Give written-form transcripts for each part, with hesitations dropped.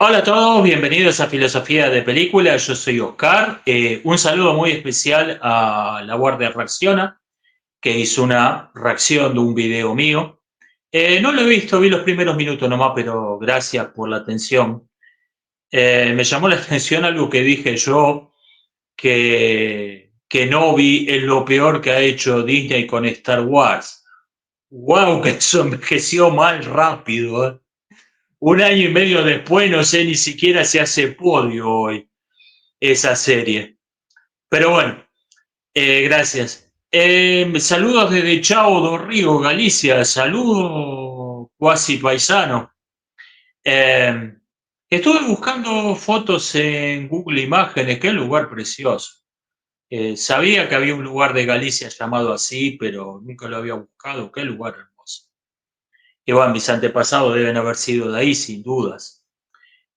Hola a todos, bienvenidos a Filosofía de Película. Yo soy Oscar. Un saludo muy especial a La Guardia Reacciona, que hizo una reacción de un video mío. No lo he visto, vi los primeros minutos nomás, pero gracias por la atención. Me llamó la atención algo que dije yo, que Novi es lo peor que ha hecho Disney con Star Wars. ¡Wow! Que eso envejeció mal rápido, ¿eh? Un año y medio después, no sé ni siquiera si hace podio hoy esa serie. Pero bueno, gracias. Saludos desde Chao do Río, Galicia. Saludos, cuasi paisano. Eh, Estuve buscando fotos en Google Imágenes. Qué lugar precioso. Sabía que había un lugar de Galicia llamado así, pero nunca lo había buscado. Qué lugar hermoso. Y bueno, mis antepasados deben haber sido de ahí, sin dudas.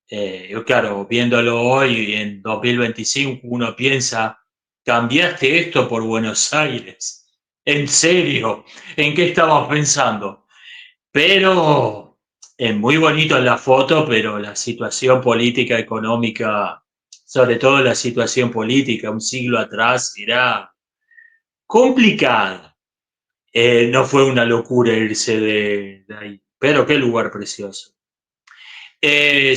Yo, claro, viéndolo hoy en 2025, uno piensa, cambiaste esto por Buenos Aires. ¿En serio? ¿En qué estabas pensando? Pero es muy bonito en la foto, pero la situación política, económica, sobre todo la situación política un siglo atrás, era complicada. No fue una locura irse de ahí, pero qué lugar precioso.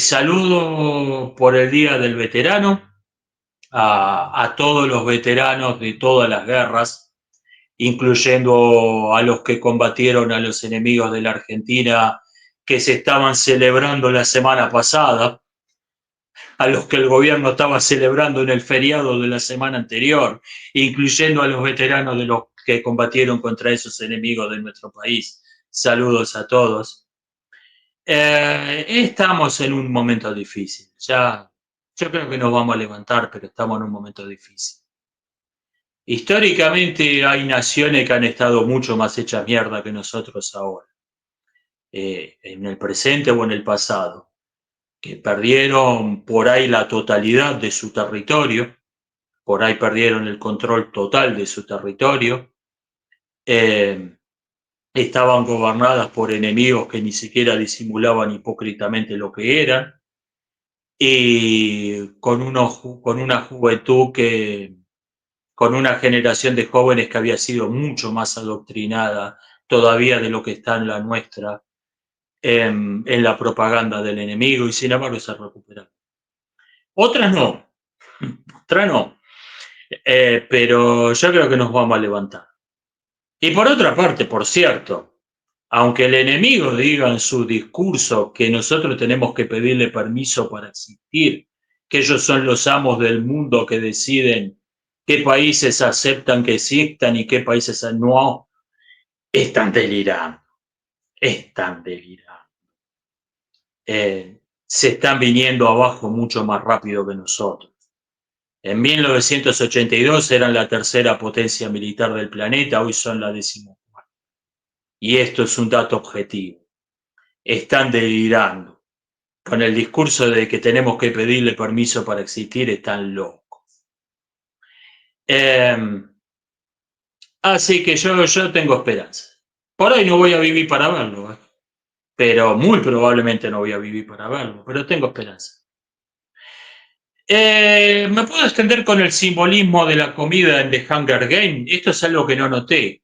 Saludo por el Día del Veterano a todos los veteranos de todas las guerras, incluyendo a los que combatieron a los enemigos de la Argentina que se estaban celebrando la semana pasada, a los que el gobierno estaba celebrando en el feriado de la semana anterior, incluyendo a los veteranos de los que combatieron contra esos enemigos de nuestro país. Saludos a todos. Estamos en un momento difícil. Ya, yo creo que nos vamos a levantar, pero estamos en un momento difícil. Históricamente hay naciones que han estado mucho más hechas mierda que nosotros ahora, en el presente o en el pasado, que perdieron por ahí la totalidad de su territorio, por ahí perdieron el control total de su territorio, eh, estaban gobernadas por enemigos que ni siquiera disimulaban hipócritamente lo que eran, y con una juventud con una generación de jóvenes que había sido mucho más adoctrinada todavía de lo que está en la nuestra, en la propaganda del enemigo, y sin embargo se recuperaron. Otras no, otras no, pero yo creo que nos vamos a levantar. Y por otra parte, por cierto, aunque el enemigo diga en su discurso que nosotros tenemos que pedirle permiso para existir, que ellos son los amos del mundo que deciden qué países aceptan que existan y qué países no, están delirando, están delirando. Se están viniendo abajo mucho más rápido que nosotros. En 1982 eran la tercera potencia militar del planeta, hoy son la decimocuarta. Y esto es un dato objetivo. Están delirando. Con el discurso de que tenemos que pedirle permiso para existir, están locos. Así que yo tengo esperanza. Por ahí no voy a vivir para verlo, pero muy probablemente no voy a vivir para verlo, pero tengo esperanza. ¿Me puedo extender con el simbolismo de la comida en The Hunger Games? Esto es algo que no noté.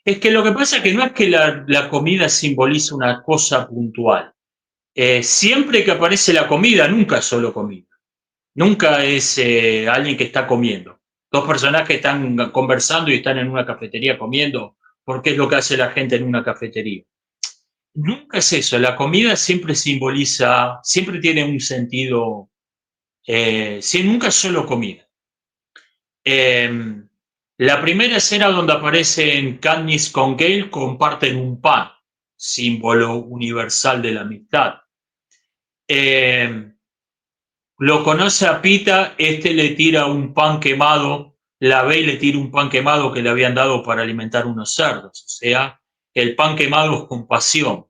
Es que lo que pasa es que no es que la comida simboliza una cosa puntual. Siempre que aparece la comida, nunca es solo comida. Nunca es alguien que está comiendo. Dos personajes están conversando y están en una cafetería comiendo, porque es lo que hace la gente en una cafetería. Nunca es eso. La comida siempre simboliza, siempre tiene un sentido, nunca es solo comida. Eh, la primera escena donde aparecen Katniss con Gale comparten un pan, símbolo universal de la amistad. Eh, lo conoce a Pita, este le tira un pan quemado, la ve y le tira un pan quemado que le habían dado para alimentar unos cerdos, o sea, el pan quemado es compasión.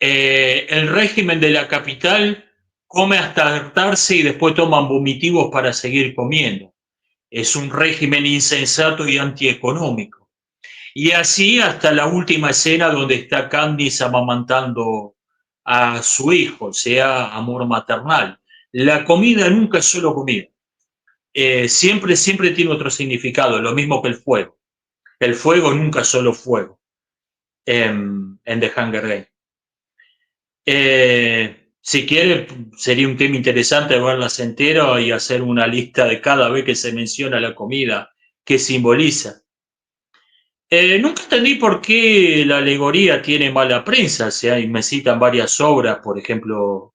El régimen de la capital come hasta hartarse y después toman vomitivos para seguir comiendo. Es un régimen insensato y antieconómico. Y así hasta la última escena donde está Candice amamantando a su hijo, sea amor maternal. La comida nunca es solo comida. Siempre tiene otro significado, lo mismo que el fuego. El fuego nunca es solo fuego en The Hunger Games. Si quiere, sería un tema interesante verlas entero y hacer una lista de cada vez que se menciona la comida, qué simboliza. Nunca entendí por qué la alegoría tiene mala prensa. O sea, me citan varias obras, por ejemplo,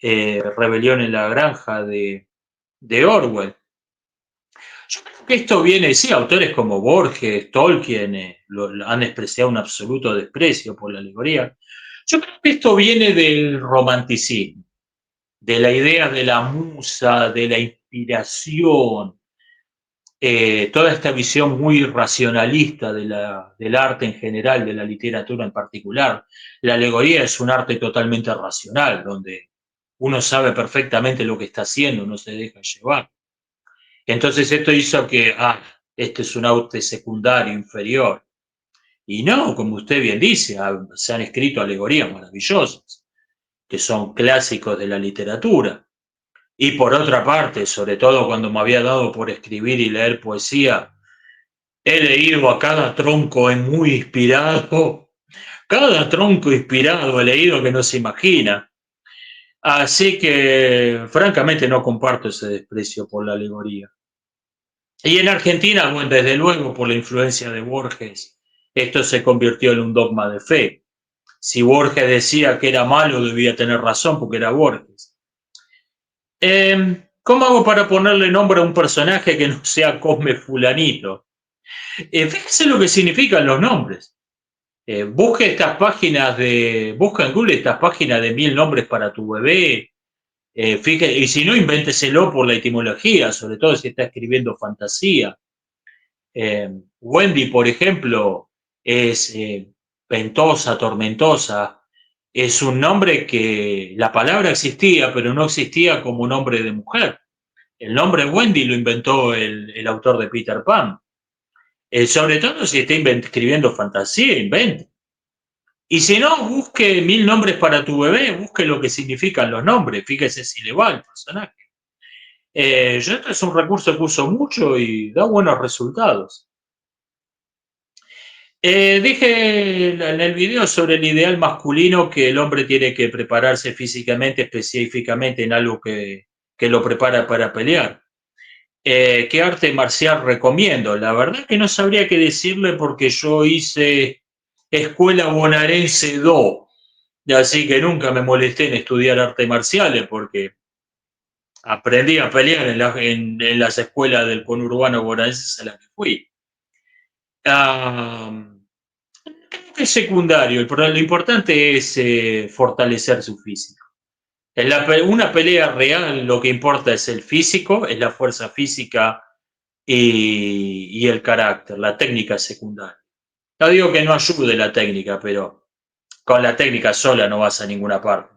Rebelión en la Granja de Orwell. Yo creo que esto viene, sí, autores como Borges, Tolkien, lo han expresado un absoluto desprecio por la alegoría. Yo creo que esto viene del romanticismo, de la idea de la musa, de la inspiración, toda esta visión muy racionalista del arte en general, de la literatura en particular. La alegoría es un arte totalmente racional, donde uno sabe perfectamente lo que está haciendo, no se deja llevar. Entonces esto hizo que, este es un arte secundario, inferior. Y no, como usted bien dice, se han escrito alegorías maravillosas, que son clásicos de la literatura. Y por otra parte, sobre todo cuando me había dado por escribir y leer poesía, he leído a cada tronco muy inspirado, cada tronco inspirado he leído que no se imagina. Así que, francamente, no comparto ese desprecio por la alegoría. Y en Argentina, bueno, desde luego, por la influencia de Borges, esto se convirtió en un dogma de fe. Si Borges decía que era malo, debía tener razón porque era Borges. ¿Cómo hago para ponerle nombre a un personaje que no sea Cosme Fulanito? Fíjese lo que significan los nombres. Busca en Google estas páginas de 1000 nombres para tu bebé. Fíjese, y si no, invénteselo por la etimología, sobre todo si está escribiendo fantasía. Wendy, por ejemplo, es ventosa, tormentosa. Es un nombre que la palabra existía, pero no existía como nombre de mujer. El nombre Wendy lo inventó el autor de Peter Pan. Sobre todo si está escribiendo fantasía, invente. Y si no, busque 1000 nombres para tu bebé, busque lo que significan los nombres, fíjese si le va al personaje. Yo esto es un recurso que uso mucho y da buenos resultados. Dije en el video sobre el ideal masculino que el hombre tiene que prepararse físicamente, específicamente en algo que lo prepara para pelear. ¿Qué arte marcial recomiendo? La verdad que no sabría qué decirle porque yo hice Escuela Bonaerense 2, así que nunca me molesté en estudiar artes marciales porque aprendí a pelear en las escuelas del conurbano bonaerense a las que fui. Ah, creo que es secundario, lo importante es fortalecer su físico. Una pelea real lo que importa es el físico, es la fuerza física y el carácter, la técnica secundaria. No digo que no ayude la técnica, pero con la técnica sola no vas a ninguna parte.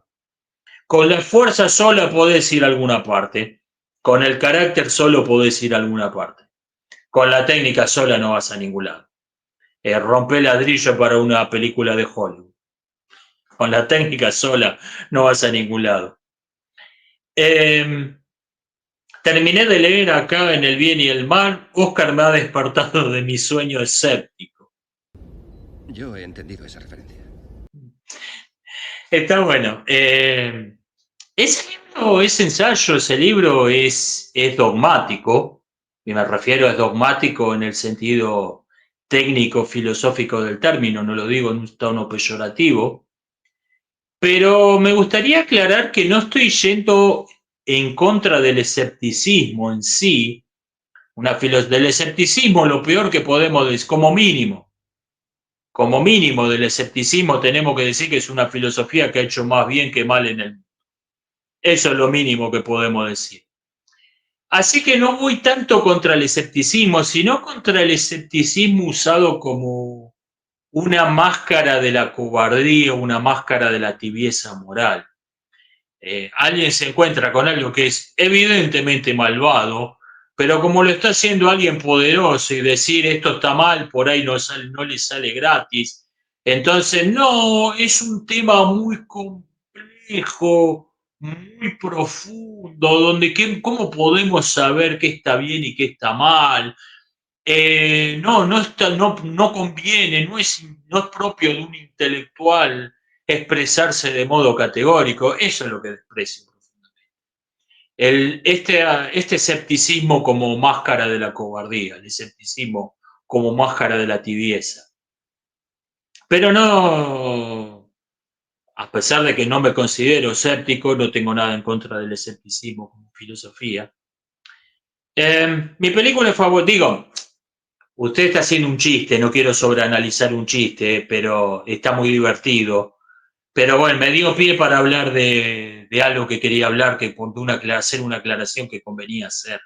Con la fuerza sola podés ir a alguna parte, con el carácter solo podés ir a alguna parte. Con la técnica sola no vas a ningún lado. Rompe ladrillo para una película de Hollywood. Con la técnica sola no vas a ningún lado. Terminé de leer acá en El bien y el mal. Oscar me ha despertado de mi sueño escéptico. Yo he entendido esa referencia. Está bueno. Ese ensayo, ese libro es dogmático, y me refiero a dogmático en el sentido técnico, filosófico del término, no lo digo en un tono peyorativo, pero me gustaría aclarar que no estoy yendo en contra del escepticismo en sí. Del escepticismo lo peor que podemos decir, como mínimo del escepticismo tenemos que decir que es una filosofía que ha hecho más bien que mal en el mundo. Eso es lo mínimo que podemos decir. Así que no voy tanto contra el escepticismo, sino contra el escepticismo usado como una máscara de la cobardía, una máscara de la tibieza moral. Alguien se encuentra con algo que es evidentemente malvado, pero como lo está haciendo alguien poderoso y decir esto está mal, por ahí no le sale gratis. Entonces, no, es un tema muy complejo complejo, muy profundo, donde cómo podemos saber qué está bien y qué está mal. No conviene, no es propio de un intelectual expresarse de modo categórico. Eso es lo que desprecio. Este escepticismo como máscara de la cobardía, el escepticismo como máscara de la tibieza. Pero no, a pesar de que no me considero escéptico, no tengo nada en contra del escepticismo como filosofía. Mi película favorita, digo, usted está haciendo un chiste, no quiero sobreanalizar un chiste, pero está muy divertido. Pero bueno, me dio pie para hablar de algo que quería hablar, hacer una aclaración que convenía hacer.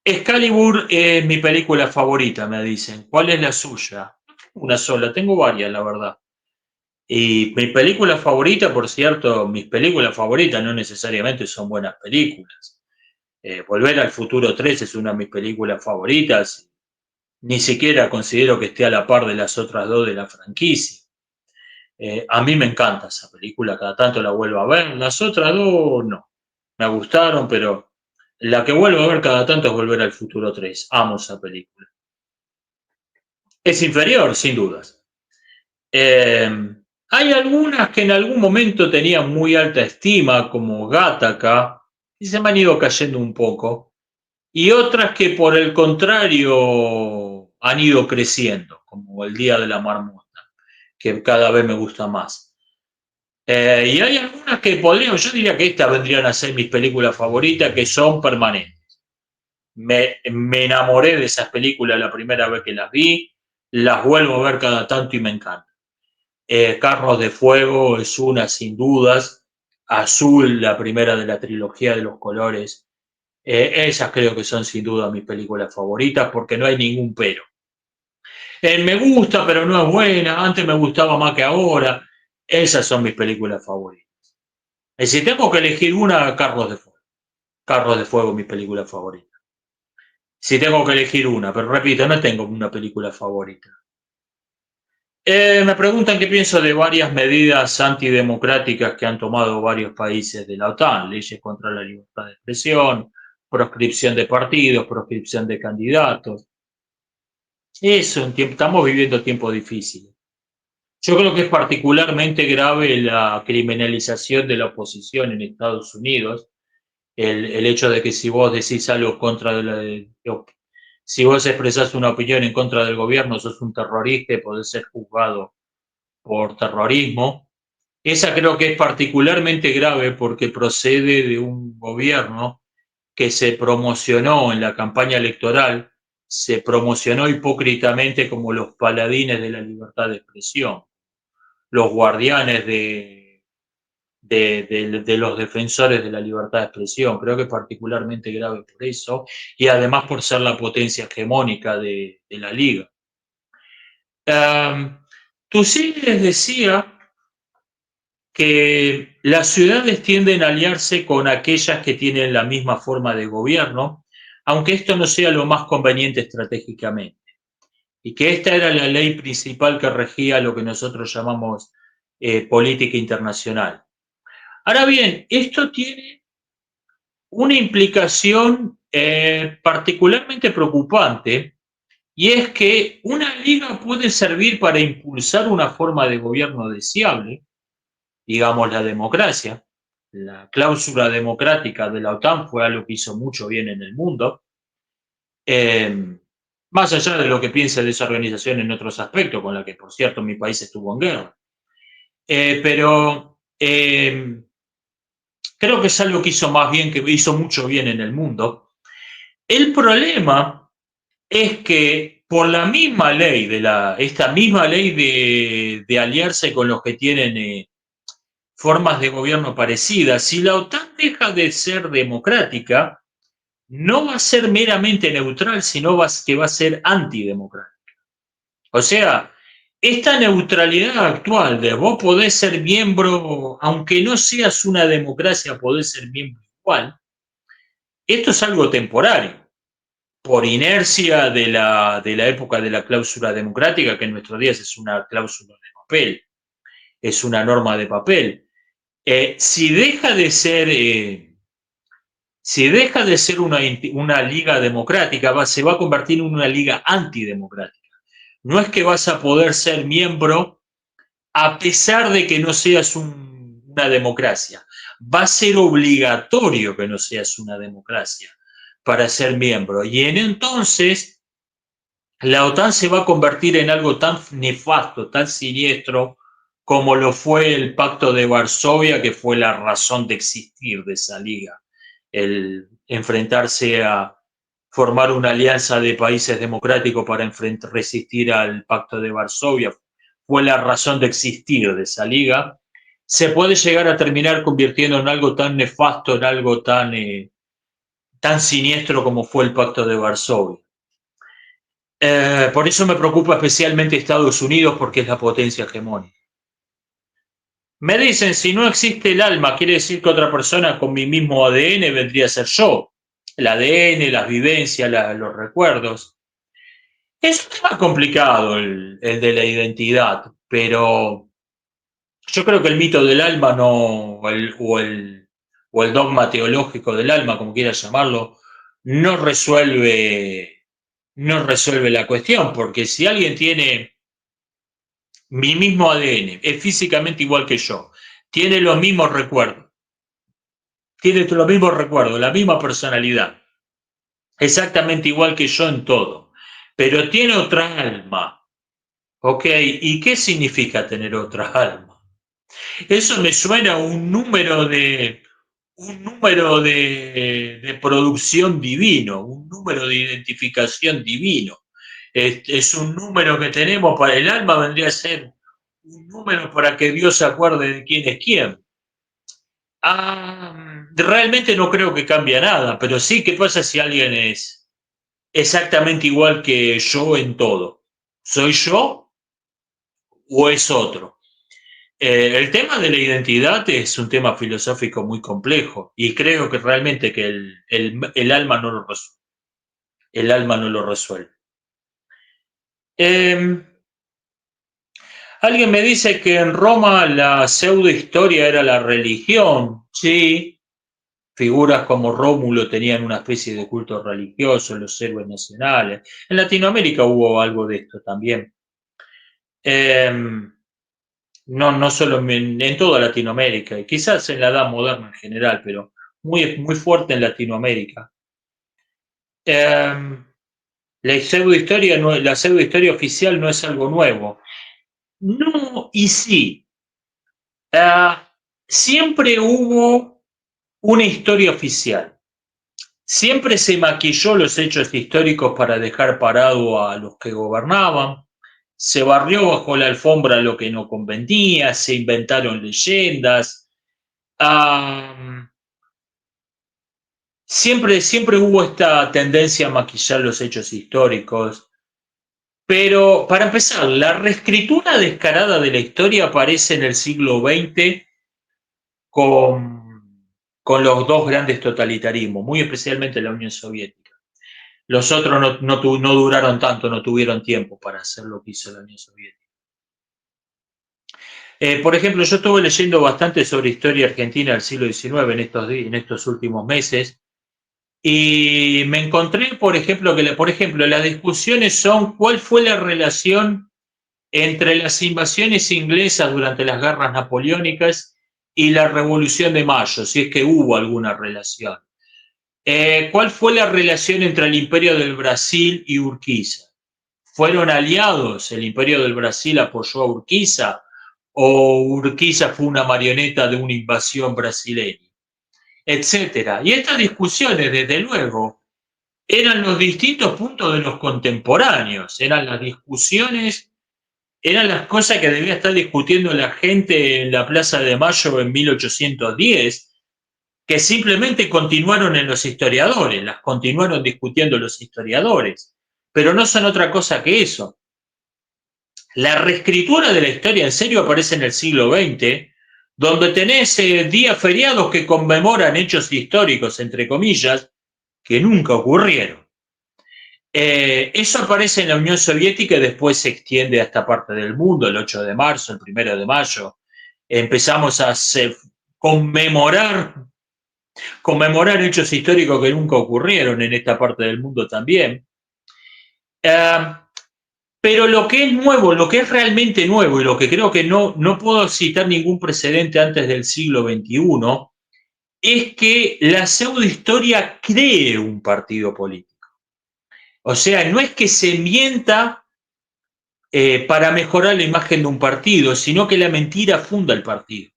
Excalibur es mi película favorita, me dicen. ¿Cuál es la suya? No tengo una sola, tengo varias, la verdad. Y mi película favorita, por cierto, mis películas favoritas no necesariamente son buenas películas. Volver al Futuro 3 es una de mis películas favoritas. Ni siquiera considero que esté a la par de las otras dos de la franquicia. A mí me encanta esa película, cada tanto la vuelvo a ver. Las otras dos no. Me gustaron, pero la que vuelvo a ver cada tanto es Volver al Futuro 3. Amo esa película. Es inferior, sin dudas. Eh, Hay algunas que en algún momento tenían muy alta estima, como Gattaca, y se me han ido cayendo un poco. Y otras que por el contrario han ido creciendo, como El Día de la Marmota, que cada vez me gusta más. Y hay algunas que yo diría que estas vendrían a ser mis películas favoritas, que son permanentes. Me enamoré de esas películas la primera vez que las vi, las vuelvo a ver cada tanto y me encantan. Carros de Fuego es una sin dudas, Azul, la primera de la trilogía de los colores, esas creo que son sin duda mis películas favoritas porque no hay ningún pero. Me gusta, pero no es buena, antes me gustaba más que ahora, esas son mis películas favoritas. Si tengo que elegir una, Carros de Fuego. Carros de Fuego, mi película favorita. Si tengo que elegir una, pero repito, no tengo una película favorita. Me preguntan qué pienso de varias medidas antidemocráticas que han tomado varios países de la OTAN, leyes contra la libertad de expresión, proscripción de partidos, proscripción de candidatos. Estamos viviendo tiempos difíciles. Yo creo que es particularmente grave la criminalización de la oposición en Estados Unidos, el hecho de que si vos decís algo contra si vos expresás una opinión en contra del gobierno, sos un terrorista y podés ser juzgado por terrorismo. Esa creo que es particularmente grave porque procede de un gobierno que se promocionó en la campaña electoral, se promocionó hipócritamente como los paladines de la libertad de expresión, los guardianes de los defensores de la libertad de expresión. Creo que es particularmente grave por eso y además por ser la potencia hegemónica de la liga. Tucídides decía que las ciudades tienden a aliarse con aquellas que tienen la misma forma de gobierno, aunque esto no sea lo más conveniente estratégicamente, y que esta era la ley principal que regía lo que nosotros llamamos política internacional. Ahora bien, esto tiene una implicación particularmente preocupante, y es que una liga puede servir para impulsar una forma de gobierno deseable, digamos la democracia. La cláusula democrática de la OTAN fue algo que hizo mucho bien en el mundo. Más allá de lo que piense de esa organización en otros aspectos, con la que, por cierto, mi país estuvo en guerra. Pero creo que es algo que hizo mucho bien en el mundo. El problema es que por la misma ley, esta misma ley de aliarse con los que tienen formas de gobierno parecidas, si la OTAN deja de ser democrática, no va a ser meramente neutral, sino que va a ser antidemocrática. O sea, esta neutralidad actual de vos podés ser miembro, aunque no seas una democracia, podés ser miembro igual, esto es algo temporario, por inercia de la época de la cláusula democrática, que en nuestros días es una cláusula de papel. es una norma de papel. Si deja de ser una liga democrática, se va a convertir en una liga antidemocrática. No es que vas a poder ser miembro a pesar de que no seas una democracia. Va a ser obligatorio que no seas una democracia para ser miembro. Y entonces la OTAN se va a convertir en algo tan nefasto, tan siniestro, como lo fue el Pacto de Varsovia, que fue la razón de existir de esa liga. El enfrentarse a formar una alianza de países democráticos para resistir al Pacto de Varsovia fue la razón de existir de esa liga. Se puede llegar a terminar convirtiendo en algo tan nefasto, en algo tan siniestro como fue el Pacto de Varsovia. Por eso me preocupa especialmente Estados Unidos, porque es la potencia hegemónica. Me dicen, si no existe el alma, quiere decir que otra persona con mi mismo ADN vendría a ser yo. El ADN, las vivencias, los recuerdos. Es más complicado el de la identidad, pero yo creo que el mito del alma no, o el dogma teológico del alma, como quieras llamarlo, no resuelve la cuestión, porque si alguien tiene mi mismo ADN, es físicamente igual que yo, tiene los mismos recuerdos, la misma personalidad, exactamente igual que yo en todo, pero tiene otra alma, ¿ok? ¿Y qué significa tener otra alma? Eso me suena a un número de producción divino, un número de identificación divino. Es un número que tenemos para el alma, vendría a ser un número para que Dios se acuerde de quién es quién. Realmente no creo que cambie nada, pero sí, ¿qué pasa si alguien es exactamente igual que yo en todo? ¿Soy yo o es otro? El tema de la identidad es un tema filosófico muy complejo y creo que realmente que el alma no lo resuelve. El alma no lo resuelve. Alguien me dice que en Roma la pseudohistoria era la religión. Sí, figuras como Rómulo tenían una especie de culto religioso, los héroes nacionales. En Latinoamérica hubo algo de esto también. No solo en toda Latinoamérica, y quizás en la edad moderna en general, pero muy, muy fuerte en Latinoamérica. La pseudohistoria oficial no es algo nuevo. No, y sí. Siempre hubo una historia oficial. Siempre se maquilló los hechos históricos para dejar parado a los que gobernaban. Se barrió bajo la alfombra lo que no convenía, se inventaron leyendas. Siempre hubo esta tendencia a maquillar los hechos históricos. Pero, para empezar, la reescritura descarada de la historia aparece en el siglo XX con los dos grandes totalitarismos, muy especialmente la Unión Soviética. Los otros no duraron tanto, no tuvieron tiempo para hacer lo que hizo la Unión Soviética. Por ejemplo, yo estuve leyendo bastante sobre historia argentina del siglo XIX en estos últimos meses, y me encontré, por ejemplo, las discusiones son cuál fue la relación entre las invasiones inglesas durante las guerras napoleónicas y la Revolución de Mayo, si es que hubo alguna relación. ¿Cuál fue la relación entre el Imperio del Brasil y Urquiza? ¿Fueron aliados? ¿El Imperio del Brasil apoyó a Urquiza? ¿O Urquiza fue una marioneta de una invasión brasileña? Etcétera. Y estas discusiones, desde luego, eran los distintos puntos de los contemporáneos, eran las discusiones, eran las cosas que debía estar discutiendo la gente en la Plaza de Mayo en 1810, que simplemente continuaron en los historiadores, las continuaron discutiendo los historiadores, pero no son otra cosa que eso. La reescritura de la historia en serio aparece en el siglo XX, donde tenés días feriados que conmemoran hechos históricos, entre comillas, que nunca ocurrieron. Eso aparece en la Unión Soviética y después se extiende a esta parte del mundo, el 8 de marzo, el 1 de mayo, empezamos a conmemorar hechos históricos que nunca ocurrieron en esta parte del mundo también. Pero lo que es nuevo, lo que es realmente nuevo y lo que creo que no puedo citar ningún precedente antes del siglo XXI, es que la pseudohistoria cree un partido político. O sea, no es que se mienta para mejorar la imagen de un partido, sino que la mentira funda el partido.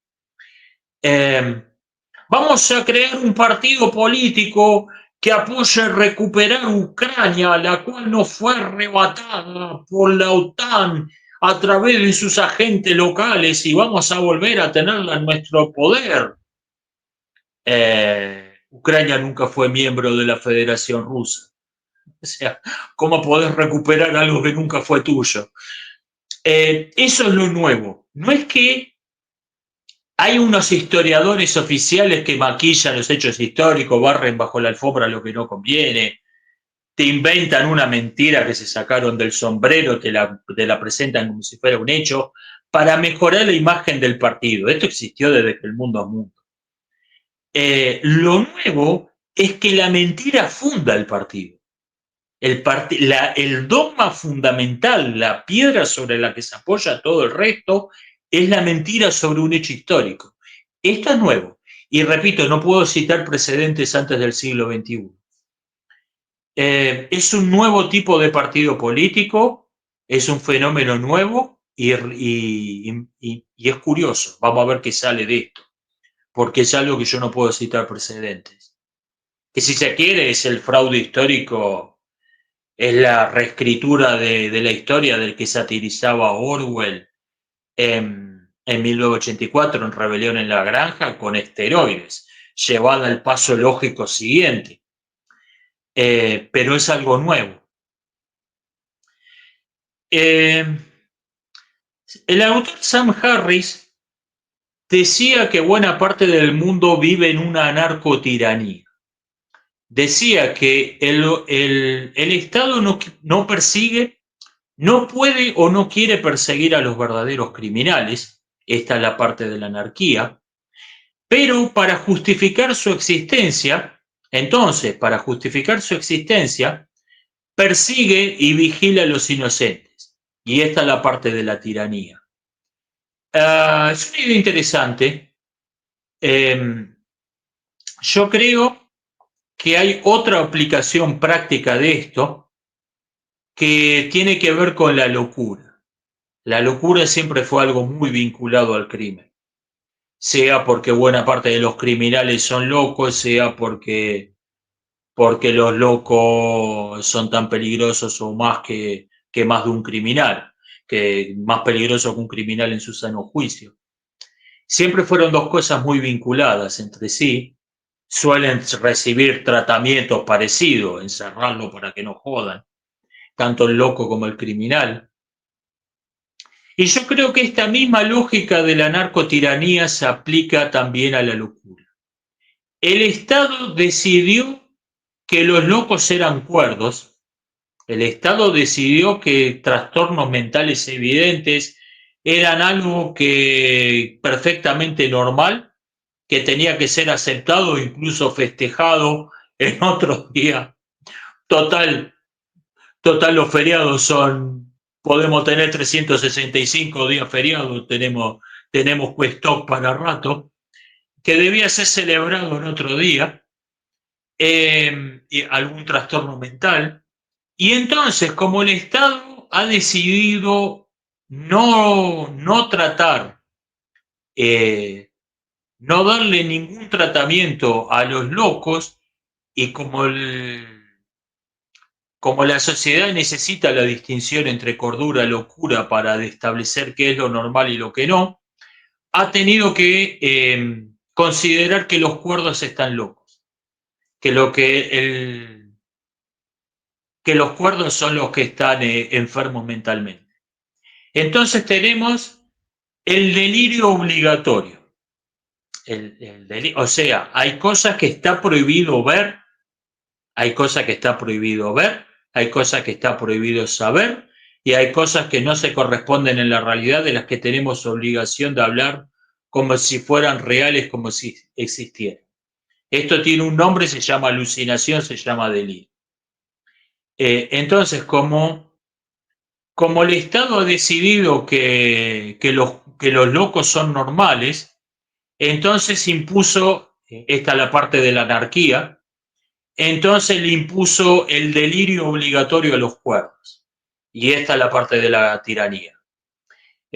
Vamos a crear un partido político que apoye recuperar Ucrania, la cual no fue arrebatada por la OTAN a través de sus agentes locales, y vamos a volver a tenerla en nuestro poder. Ucrania nunca fue miembro de la Federación Rusa. O sea, ¿cómo podés recuperar algo que nunca fue tuyo? Eso es lo nuevo. No es que hay unos historiadores oficiales que maquillan los hechos históricos, barren bajo la alfombra lo que no conviene, te inventan una mentira que se sacaron del sombrero, te la presentan como si fuera un hecho, para mejorar la imagen del partido. Esto existió desde que el mundo es mundo. Lo nuevo es que la mentira funda el partido. El dogma fundamental, la piedra sobre la que se apoya todo el resto, es la mentira sobre un hecho histórico. Esto es nuevo. Y repito, no puedo citar precedentes antes del siglo XXI. Es un nuevo tipo de partido político, es un fenómeno nuevo y es curioso. Vamos a ver qué sale de esto, porque es algo que yo no puedo citar precedentes. Que si se quiere es el fraude histórico, es la reescritura de la historia del que satirizaba Orwell en 1984 en Rebelión en la Granja, con esteroides, llevada al paso lógico siguiente. Pero es algo nuevo. El autor Sam Harris decía que buena parte del mundo vive en una anarcotiranía. Decía que el Estado no persigue, no puede o no quiere perseguir a los verdaderos criminales. Esta es la parte de la anarquía. Pero para justificar su existencia, entonces, para justificar su existencia, persigue y vigila a los inocentes. Y esta es la parte de la tiranía. Es una idea interesante. Yo creo que hay otra aplicación práctica de esto que tiene que ver con la locura. La locura siempre fue algo muy vinculado al crimen. Sea porque buena parte de los criminales son locos, sea porque los locos son tan peligrosos o más que más de un criminal, que más peligroso que un criminal en su sano juicio. Siempre fueron dos cosas muy vinculadas entre sí, suelen recibir tratamientos parecidos, encerrarlo para que no jodan, tanto el loco como el criminal. Y yo creo que esta misma lógica de la narcotiranía se aplica también a la locura. El Estado decidió que los locos eran cuerdos. El Estado decidió que trastornos mentales evidentes eran algo que perfectamente normal, que tenía que ser aceptado, incluso festejado en otros días. Total, los feriados podemos tener 365 días feriados, tenemos stock para rato, que debía ser celebrado en otro día, y algún trastorno mental. Y entonces, como el Estado ha decidido no tratar, no darle ningún tratamiento a los locos, y como la sociedad necesita la distinción entre cordura y locura para establecer qué es lo normal y lo que no, ha tenido que considerar que los cuerdos están locos, que los cuerdos son los que están enfermos mentalmente. Entonces tenemos el delirio obligatorio. O sea, hay cosas que está prohibido ver, hay cosas que está prohibido ver, hay cosas que está prohibido saber, y hay cosas que no se corresponden en la realidad, de las que tenemos obligación de hablar como si fueran reales, como si existieran. Esto tiene un nombre, se llama alucinación, se llama delirio. Entonces, como el Estado ha decidido que los locos son normales, entonces impuso, esta es la parte de la anarquía, entonces le impuso el delirio obligatorio a los cuerdos. Y esta es la parte de la tiranía.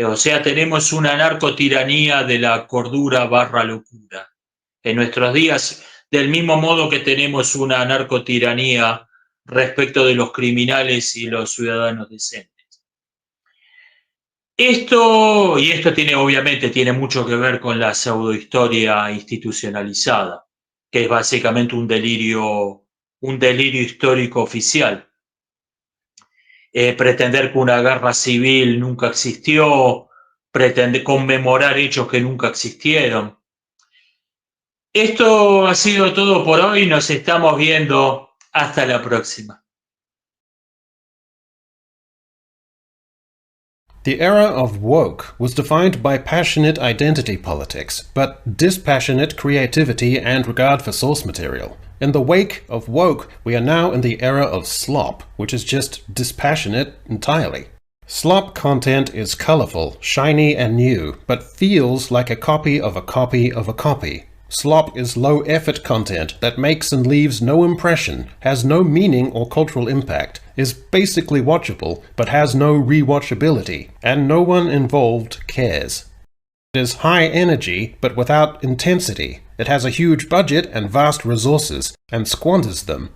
O sea, tenemos una narcotiranía de la cordura / locura. En nuestros días, del mismo modo que tenemos una narcotiranía respecto de los criminales y los ciudadanos decentes. Esto obviamente tiene mucho que ver con la pseudohistoria institucionalizada, que es básicamente un delirio histórico oficial. Pretender que una guerra civil nunca existió, pretender conmemorar hechos que nunca existieron. Esto ha sido todo por hoy, nos estamos viendo, hasta la próxima. The era of woke was defined by passionate identity politics, but dispassionate creativity and regard for source material. In the wake of woke, we are now in the era of slop, which is just dispassionate entirely. Slop content is colorful, shiny and new, but feels like a copy of a copy of a copy. Slop is low-effort content that makes and leaves no impression, has no meaning or cultural impact, is basically watchable but has no rewatchability, and no one involved cares. It is high energy but without intensity. It has a huge budget and vast resources, and squanders them.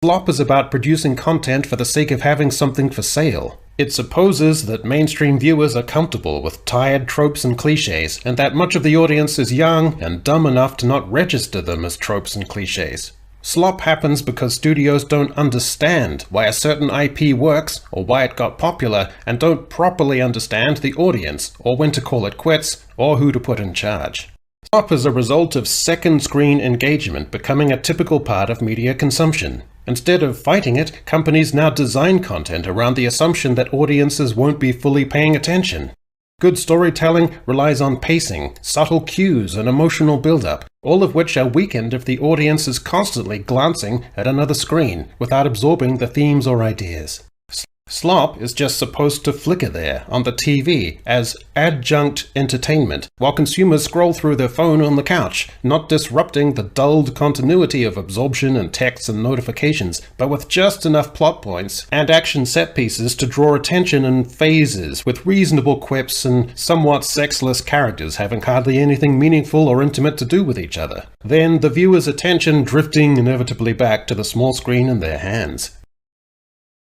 Slop is about producing content for the sake of having something for sale. It supposes that mainstream viewers are comfortable with tired tropes and cliches, and that much of the audience is young and dumb enough to not register them as tropes and cliches. Slop happens because studios don't understand why a certain IP works or why it got popular, and don't properly understand the audience, or when to call it quits, or who to put in charge. Slop is a result of second-screen engagement becoming a typical part of media consumption. Instead of fighting it, companies now design content around the assumption that audiences won't be fully paying attention. Good storytelling relies on pacing, subtle cues, and emotional build-up, all of which are weakened if the audience is constantly glancing at another screen without absorbing the themes or ideas. Slop is just supposed to flicker there on the TV as adjunct entertainment while consumers scroll through their phone on the couch, not disrupting the dulled continuity of absorption and texts and notifications, but with just enough plot points and action set pieces to draw attention in phases, with reasonable quips and somewhat sexless characters having hardly anything meaningful or intimate to do with each other. Then the viewer's attention drifting inevitably back to the small screen in their hands.